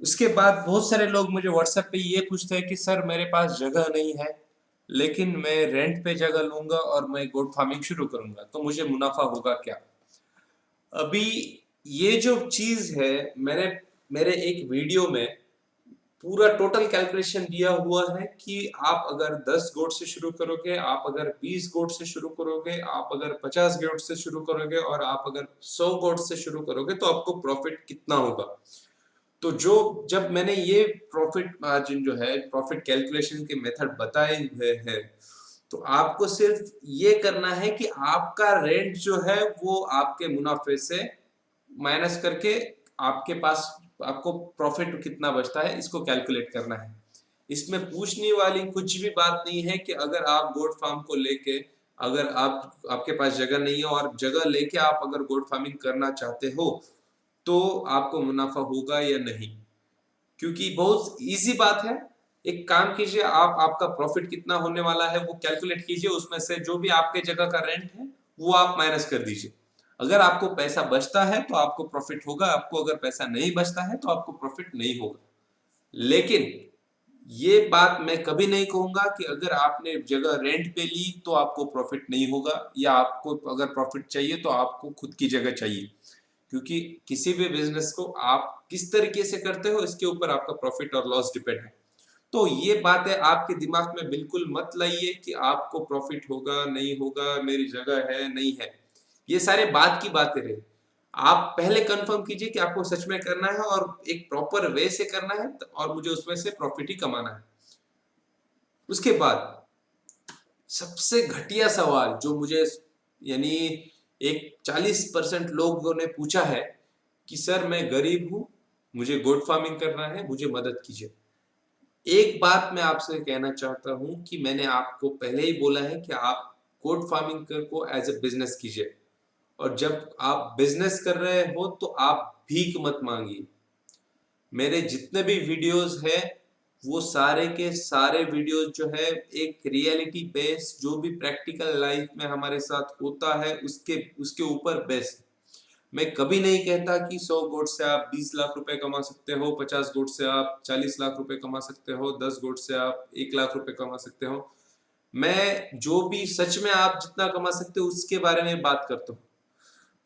उसके बाद बहुत सारे लोग मुझे व्हाट्सएप पे ये पूछते हैं कि सर मेरे पास जगह नहीं है, लेकिन मैं रेंट पे जगह लूंगा और मैं गोट फार्मिंग शुरू करूंगा, तो मुझे मुनाफा होगा क्या? अभी ये जो चीज है, मैंने मेरे एक वीडियो में पूरा टोटल कैलकुलेशन दिया हुआ है कि आप अगर 10 गोट से शुरू करोगे, आप अगर 20 गोट से शुरू करोगे, आप अगर 50 गोट से शुरू करोगे और आप अगर 100 गोट से शुरू करोगे तो आपको प्रॉफिट कितना होगा। तो जो जब मैंने ये प्रॉफिट मार्जिन जो है, प्रॉफिट कैलकुलेशन के मेथड बताए हुए हैं, तो आपको सिर्फ ये करना है कि आपका रेंट जो है वो आपके मुनाफे से माइनस करके आपके पास आपको प्रॉफिट कितना बचता है इसको कैलकुलेट करना है। इसमें पूछने वाली कुछ भी बात नहीं है कि अगर आप गोट फार्म को लेके, अगर आप आपके पास जगह नहीं है और जगह लेके आप अगर गोट फार्मिंग करना चाहते हो तो आपको मुनाफा होगा या नहीं। क्योंकि बहुत इजी बात है। एक काम कीजिए, आप आपका प्रॉफिट कितना होने वाला है वो कैलकुलेट कीजिए, उसमें से जो भी आपके जगह का रेंट है वो आप माइनस कर दीजिए। अगर आपको पैसा बचता है तो आपको प्रॉफिट होगा, आपको अगर पैसा नहीं बचता है तो आपको प्रॉफिट नहीं होगा। लेकिन ये बात मैं कभी नहीं कहूंगा कि अगर आपने जगह रेंट पे ली तो आपको प्रॉफिट नहीं होगा, या आपको अगर प्रॉफिट चाहिए तो आपको खुद की जगह चाहिए। क्योंकि किसी भी बिजनेस को आप किस तरीके से करते हो इसके ऊपर आपका प्रॉफिट और लॉस डिपेंड है। तो ये बातें आपके दिमाग में बिल्कुल मत लाइए कि आपको प्रॉफिट होगा नहीं होगा, मेरी जगह है नहीं है, ये सारे बात की बातें रहे। आप पहले कंफर्म कीजिए कि आपको सच में करना है और एक प्रॉपर वे से करना है, और मुझे उसमें से प्रॉफिट ही कमाना है। उसके बाद सबसे घटिया सवाल जो मुझे, यानी एक 40% लोगों ने पूछा है कि सर मैं गरीब हूं, मुझे गोट फार्मिंग करना है, मुझे मदद कीजिए। एक बात मैं आपसे कहना चाहता हूं कि मैंने आपको पहले ही बोला है कि आप गोट फार्मिंग को एज ए बिजनेस कीजिए, और जब आप बिजनेस कर रहे हो तो आप भीख मत मांगिए। मेरे जितने भी वीडियोस है वो सारे के सारे वीडियोस जो है एक रियलिटी बेस, जो भी प्रैक्टिकल लाइफ में हमारे साथ होता है उसके उसके ऊपर बेस। मैं कभी नहीं कहता कि 100 गोट से आप 20 लाख रुपए कमा सकते हो, 50 गोट से आप 40 लाख रुपए कमा सकते हो, 10 गोट से आप 1 लाख रुपए कमा सकते हो। मैं जो भी सच में आप जितना कमा सकते हो उसके बारे में बात करता हूँ।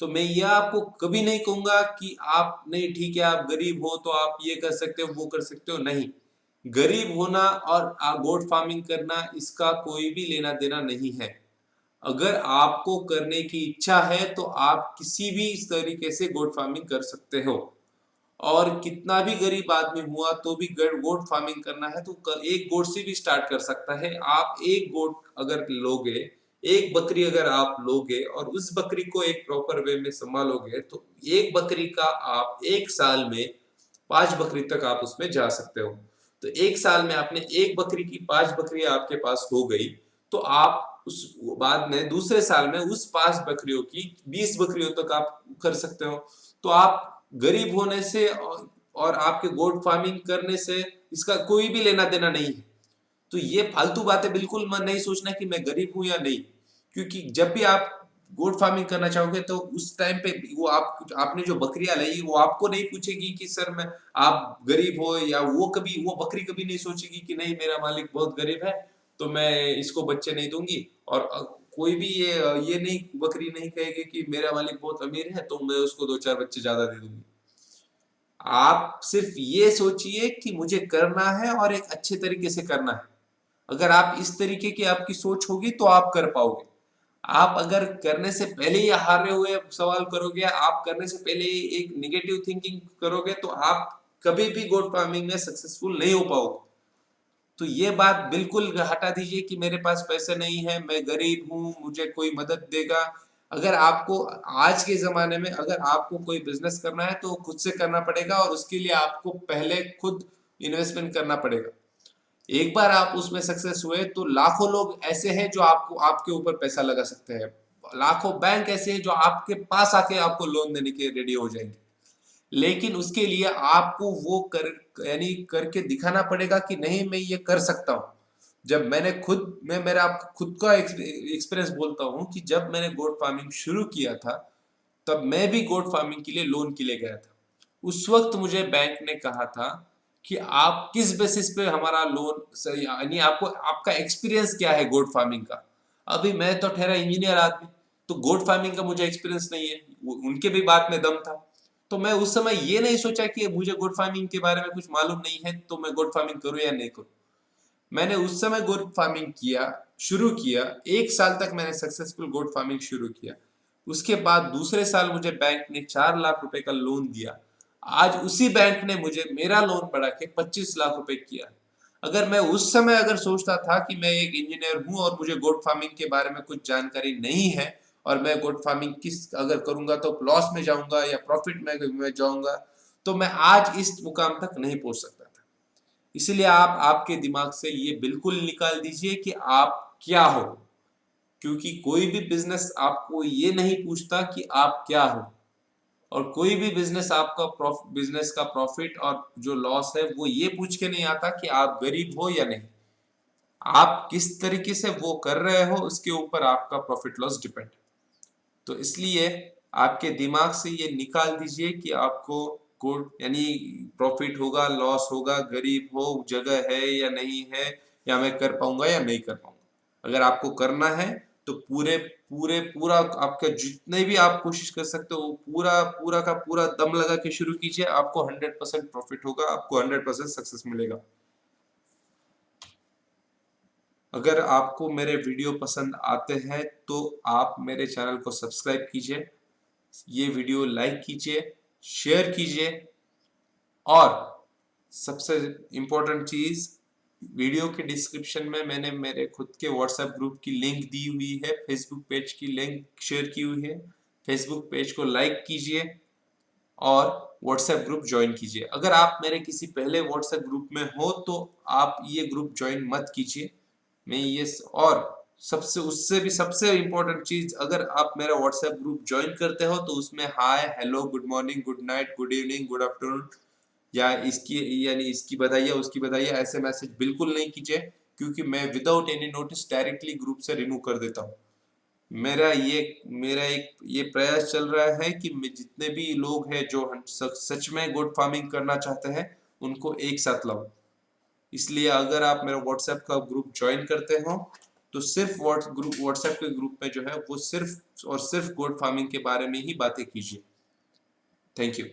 तो मैं यह आपको कभी नहीं कहूंगा कि आप नहीं, ठीक है आप गरीब हो तो आप ये कर सकते हो वो कर सकते हो, नहीं। गरीब होना और गोट फार्मिंग करना इसका कोई भी लेना देना नहीं है। अगर आपको करने की इच्छा है तो आप किसी भी इस तरीके से गोट फार्मिंग कर सकते हो। और कितना भी गरीब आदमी हुआ तो भी गोट फार्मिंग करना है तो एक गोट से भी स्टार्ट कर सकता है। आप एक गोट अगर लोगे, एक बकरी अगर आप लोगे और उस बकरी को एक प्रॉपर वे में संभालोगे तो एक बकरी का आप एक साल में 5 बकरी तक आप उसमें जा सकते हो। तो एक साल में आपने एक बकरी की 5 बकरी आपके पास हो गई, तो आप उस बाद में दूसरे साल में उस 5 बकरियों की 20 बकरियों तक आप कर सकते हो। तो आप गरीब होने से और आपके गोट फार्मिंग करने से इसका कोई भी लेना देना नहीं है। तो ये फालतू बातें बिल्कुल मन नहीं सोचना कि मैं गरीब हूं या नहीं। क्योंकि जब भी आप गोट फार्मिंग करना चाहोगे तो उस टाइम पे वो आपने जो बकरियां लाई वो आपको नहीं पूछेगी कि सर मैं, आप गरीब हो, या वो बकरी कभी नहीं सोचेगी कि नहीं मेरा मालिक बहुत गरीब है तो मैं इसको बच्चे नहीं दूंगी। और कोई भी ये नहीं, बकरी नहीं कहेगी कि मेरा मालिक बहुत अमीर है तो मैं उसको 2-4 बच्चे ज्यादा दे दूंगी। आप सिर्फ ये सोचिए कि मुझे करना है और एक अच्छे तरीके से करना है। अगर आप इस तरीके की आपकी सोच होगी तो आप कर पाओगे। आप अगर करने से पहले ही हारे हुए सवाल करोगे, आप करने से पहले ही एक निगेटिव थिंकिंग करोगे तो आप कभी भी गोट फार्मिंग में सक्सेसफुल नहीं हो पाओगे। तो ये बात बिल्कुल हटा दीजिए कि मेरे पास पैसे नहीं है, मैं गरीब हूँ, मुझे कोई मदद देगा। अगर आपको आज के जमाने में अगर आपको कोई बिजनेस करना है तो खुद से करना पड़ेगा, और उसके लिए आपको पहले खुद इन्वेस्टमेंट करना पड़ेगा। एक बार आप उसमें सक्सेस हुए तो लाखों लोग ऐसे हैं जो आपको आपके ऊपर पैसा लगा सकते हैं। लाखों बैंक ऐसे हैं जो आपके पास आके आपको लोन देने के रेडी हो जाएंगे। लेकिन उसके लिए आपको वो कर, यानी करके दिखाना पड़ेगा कि नहीं मैं ये कर सकता हूँ। जब मैंने खुद, मैं मेरा आपको खुद का एक्सपीरियंस बोलता हूँ कि जब मैंने गोट फार्मिंग शुरू किया था तब मैं भी गोट फार्मिंग के लिए लोन के लिए गया था। उस वक्त मुझे बैंक ने कहा था कि आप किस बेसिस पे हमारा लोन, यानी आपको आपका एक्सपीरियंस क्या है गोट फार्मिंग का। अभी मैं तो ठहरा इंजीनियर आदमी, तो गोट फार्मिंग का मुझे एक्सपीरियंस नहीं है। उनके भी बात में दम था। तो मैं उस समय ये नहीं सोचा कि मुझे गोट फार्मिंग के बारे में कुछ मालूम नहीं है तो मैं गोट फार्मिंग करूं या नहीं करूं। मैंने उस समय गोट फार्मिंग किया, शुरू किया। 1 साल तक मैंने सक्सेसफुल गोट फार्मिंग शुरू किया। उसके बाद दूसरे साल मुझे बैंक ने 4 लाख रुपए का लोन दिया। आज उसी बैंक ने मुझे मेरा लोन बढ़ा के 25 लाख रुपए किया। अगर मैं उस समय अगर सोचता था कि मैं एक इंजीनियर हूं और मुझे गोट फार्मिंग के बारे में कुछ जानकारी नहीं है और मैं गोट फार्मिंग किस अगर करूंगा तो लॉस में जाऊंगा या प्रॉफिट में जाऊंगा, तो मैं आज इस मुकाम तक नहीं पहुंच सकता था। इसलिए आप आपके दिमाग से ये बिल्कुल निकाल दीजिए कि आप क्या हो, क्योंकि कोई भी बिजनेस आपको ये नहीं पूछता कि आप क्या हो, और कोई भी बिजनेस आपका बिजनेस का प्रॉफिट और जो लॉस है वो ये पूछ के नहीं आता कि आप गरीब हो या नहीं। आप किस तरीके से वो कर रहे हो उसके ऊपर आपका प्रॉफिट लॉस डिपेंड। तो इसलिए आपके दिमाग से ये निकाल दीजिए कि आपको गुड यानी प्रॉफिट होगा, लॉस होगा, गरीब हो, जगह है या नहीं है, या मैं कर पाऊंगा या नहीं कर पाऊंगा। अगर आपको करना है तो पूरे पूरे पूरा आपका जितने भी आप कोशिश कर सकते हो पूरा पूरा का पूरा दम लगा के शुरू कीजिए। आपको 100% प्रॉफिट होगा, आपको 100% सक्सेस मिलेगा। अगर आपको मेरे वीडियो पसंद आते हैं तो आप मेरे चैनल को सब्सक्राइब कीजिए, ये वीडियो लाइक कीजिए, शेयर कीजिए, और सबसे इम्पोर्टेंट चीज, वीडियो के डिस्क्रिप्शन में मैंने मेरे खुद के व्हाट्सएप ग्रुप की लिंक दी हुई है, फेसबुक पेज की लिंक शेयर की हुई है। फेसबुक पेज को लाइक कीजिए और व्हाट्सएप ग्रुप ज्वाइन कीजिए। अगर आप मेरे किसी पहले व्हाट्सएप ग्रुप में हो तो आप ये ग्रुप ज्वाइन मत कीजिए। मैं ये और सबसे उससे भी सबसे इम्पोर्टेंट चीज, अगर आप मेरा व्हाट्सएप ग्रुप ज्वाइन करते हो तो उसमें hi, hello, good morning, good night, good evening, good afternoon या इसकी यानी इसकी बधाई उसकी बधाई ऐसे मैसेज बिल्कुल नहीं कीजिए, क्योंकि मैं without any notice directly group से रिमूव कर देता हूँ। मेरा एक ये प्रयास चल रहा है कि जितने भी लोग हैं जो सच में गोट फार्मिंग करना चाहते हैं उनको एक साथ लाऊं। इसलिए अगर आप मेरा व्हाट्सएप का ग्रुप ज्वाइन करते हो तो सिर्फ व्हाट्सएप के ग्रुप में जो है वो सिर्फ और सिर्फ गोट फार्मिंग के बारे में ही बातें कीजिए। Thank you.